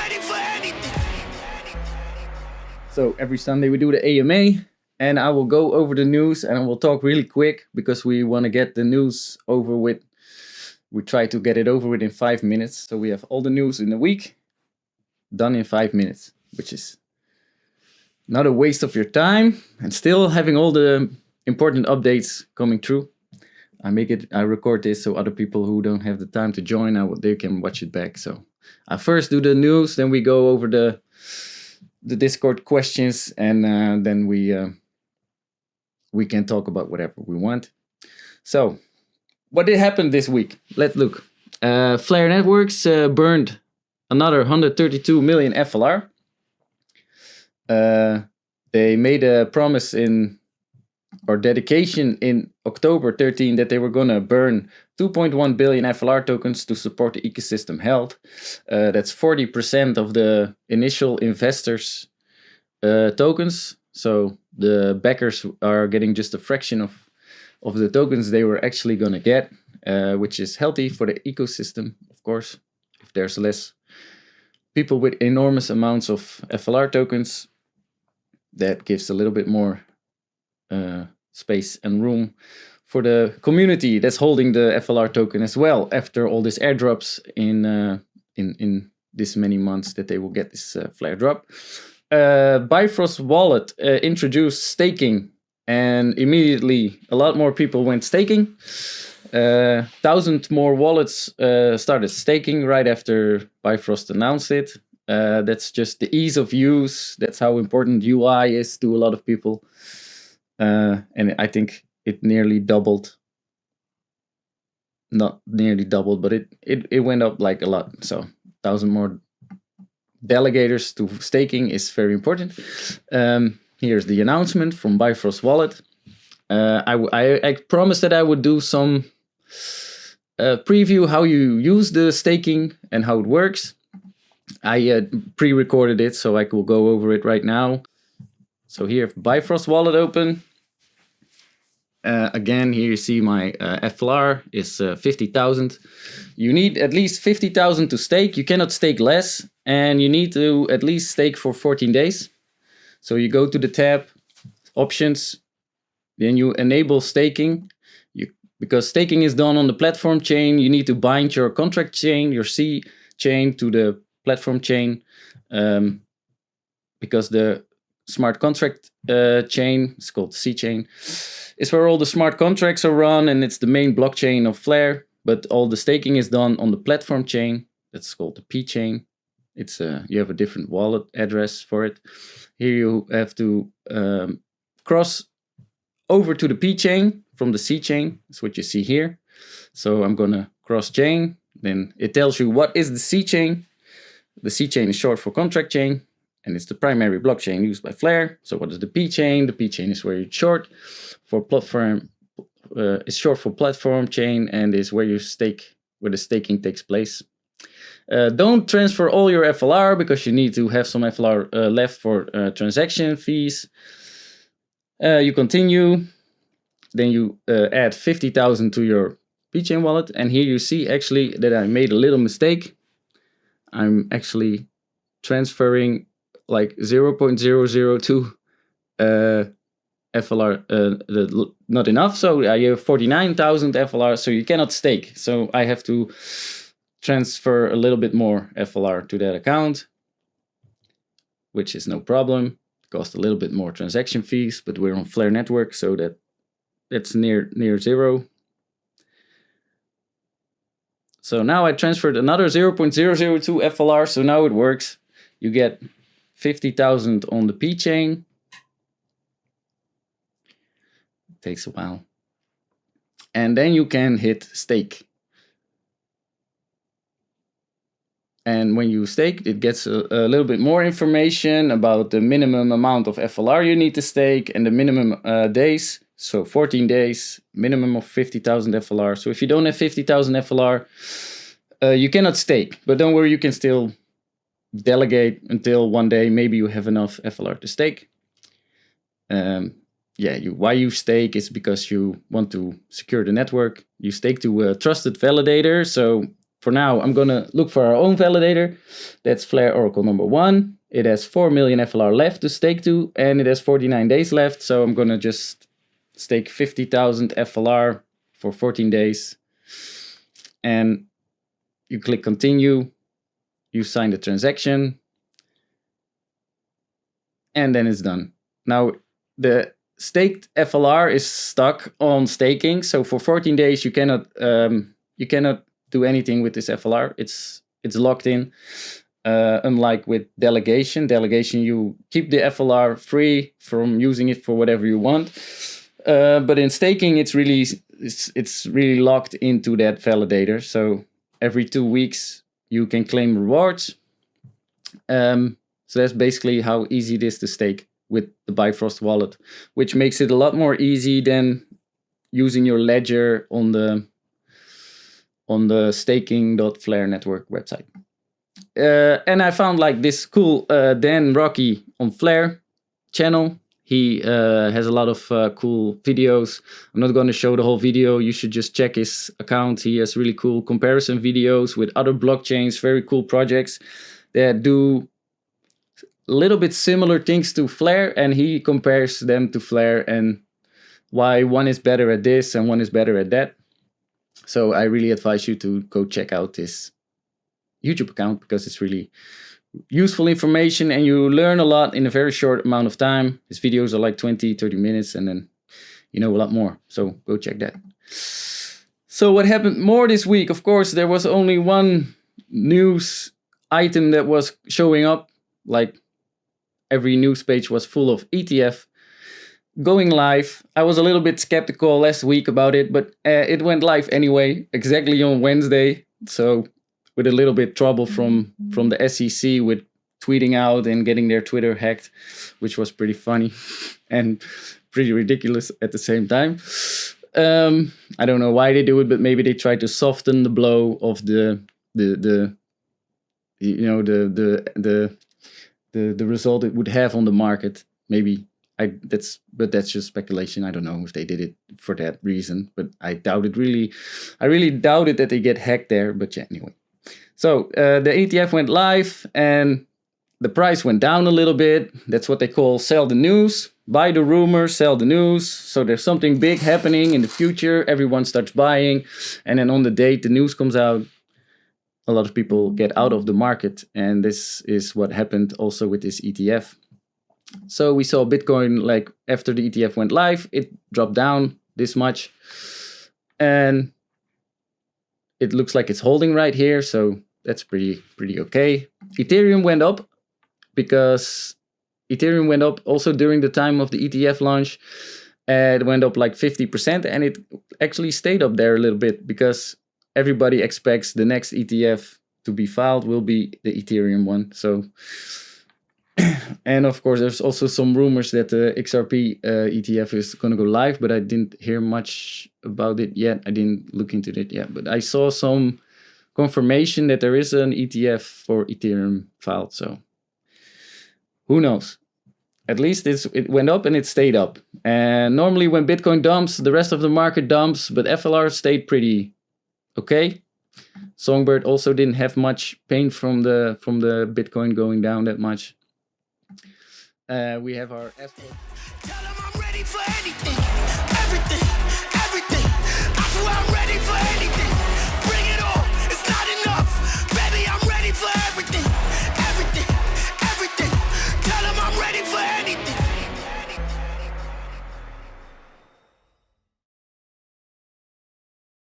ready for anything. So every Sunday we do the AMA, and I will go over the news and I will talk really quick because we want to get the news over with. We try to get it over with in 5 minutes. So we have all the news in a week done in 5 minutes, which is not a waste of your time and still having all the important updates coming through. I record this so other people who don't have the time to join, they can watch it back. So I first do the news, then we go over the Discord questions, and then we can talk about whatever we want. So what did happen this week? Let's look. FLR Networks burned another 132 million FLR. They made a promise dedication in October 13 that they were going to burn 2.1 billion FLR tokens to support the ecosystem health. That's 40% of the initial investors' tokens. So the backers are getting just a fraction of the tokens they were actually going to get, which is healthy for the ecosystem, of course. If there's less people with enormous amounts of FLR tokens, that gives a little bit more space and room for the community that's holding the FLR token as well, after all these airdrops in this many months that they will get this FLR drop. Bifrost wallet introduced staking, and immediately a lot more people went staking. 1,000 more wallets started staking right after Bifrost announced it. That's just the ease of use. That's how important UI is to a lot of people. And I think it nearly doubled. Not nearly doubled, but it went up like a lot. So 1,000 more delegators to staking is very important. Here's the announcement from Bifrost Wallet. I promised that I would do some preview how you use the staking and how it works. I pre-recorded it, so I will go over it right now. So here, Bifrost Wallet open. Again, here you see my FLR is 50,000. You need at least 50,000 to stake. You cannot stake less, and you need to at least stake for 14 days. So you go to the tab, options, then you enable staking. Because staking is done on the platform chain, you need to bind your contract chain, your C chain, to the platform chain, because the smart contract chain, it's called C chain, is where all the smart contracts are run, and it's the main blockchain of FLR. But all the staking is done on the platform chain. That's called the P chain. It's you have a different wallet address for it. Here you have to cross over to the P chain from the C chain. That's what you see here. So I'm gonna cross chain. Then it tells you what is the C chain. The C chain is short for contract chain, and it's the primary blockchain used by FLR. So what is the P chain? The P chain is where it's short for platform. It's short for platform chain, and is where you stake, where the staking takes place. Don't transfer all your FLR because you need to have some FLR left for transaction fees. You continue, then you add 50,000 to your P-Chain wallet, and here you see actually that I made a little mistake. I'm actually transferring like 0.002 FLR, not enough, so I have 49,000 FLR, so you cannot stake. So I have to transfer a little bit more FLR to that account, which is no problem. It costs a little bit more transaction fees, but we're on FLR network, so that's near zero. So now I transferred another 0.002 FLR, so now it works. You get 50,000 on the P chain. It takes a while. And then you can hit stake. And when you stake, it gets a little bit more information about the minimum amount of FLR you need to stake and the minimum days. So 14 days, minimum of 50,000 FLR. So if you don't have 50,000 FLR, you cannot stake. But don't worry, you can still delegate until one day maybe you have enough FLR to stake. Why you stake is because you want to secure the network. You stake to a trusted validator. So for now, I'm going to look for our own validator. That's FLR Oracle number 1. It has 4 million FLR left to stake to, and it has 49 days left. So I'm going to just stake 50,000 FLR for 14 days. And you click continue. You sign the transaction. And then it's done. Now, the staked FLR is stuck on staking. So for 14 days, you cannot do anything with this FLR. It's locked in. Unlike with delegation, you keep the FLR free from using it for whatever you want. But in staking, it's really locked into that validator. So every 2 weeks you can claim rewards. So that's basically how easy it is to stake with the Bifrost wallet, which makes it a lot more easy than using your ledger on the staking.flare network website. And I found like this cool Dan Rocky on Flare channel. He has a lot of cool videos. I'm not going to show the whole video. You should just check his account. He has really cool comparison videos with other blockchains, very cool projects that do a little bit similar things to Flare, and he compares them to Flare and why one is better at this and one is better at that. So I really advise you to go check out this YouTube account because it's really useful information and you learn a lot in a very short amount of time. His videos are like 20-30 minutes and then you know a lot more. So go check that. So what happened more this week? Of course, there was only one news item that was showing up. Like every news page was full of ETF going live. I was a little bit skeptical last week about it, but it went live anyway, exactly on Wednesday. So with a little bit trouble from the SEC with tweeting out and getting their Twitter hacked, which was pretty funny and pretty ridiculous at the same time. I don't know why they do it, but maybe they try to soften the blow of the result it would have on the market. Maybe that's just speculation. I don't know if they did it for that reason, but I really doubted that they get hacked there. But yeah, anyway. So the ETF went live and the price went down a little bit. That's what they call sell the news. Buy the rumor, sell the news. So there's something big happening in the future. Everyone starts buying. And then on the date the news comes out, a lot of people get out of the market. And this is what happened also with this ETF. So we saw Bitcoin, like after the ETF went live, it dropped down this much. And it looks like it's holding right here. So that's pretty okay. Ethereum went up because Ethereum went up also during the time of the ETF launch. It went up like 50% and it actually stayed up there a little bit because everybody expects the next ETF to be filed will be the Ethereum one. So, and of course, there's also some rumors that the XRP ETF is going to go live, but I didn't hear much about it yet. I didn't look into it yet, but I saw some confirmation that there is an ETF for Ethereum filed. So who knows? At least it went up and it stayed up. And normally when Bitcoin dumps, the rest of the market dumps, but FLR stayed pretty okay. Songbird also didn't have much pain from the Bitcoin going down that much. We have our Tell 'em I'm ready for anything.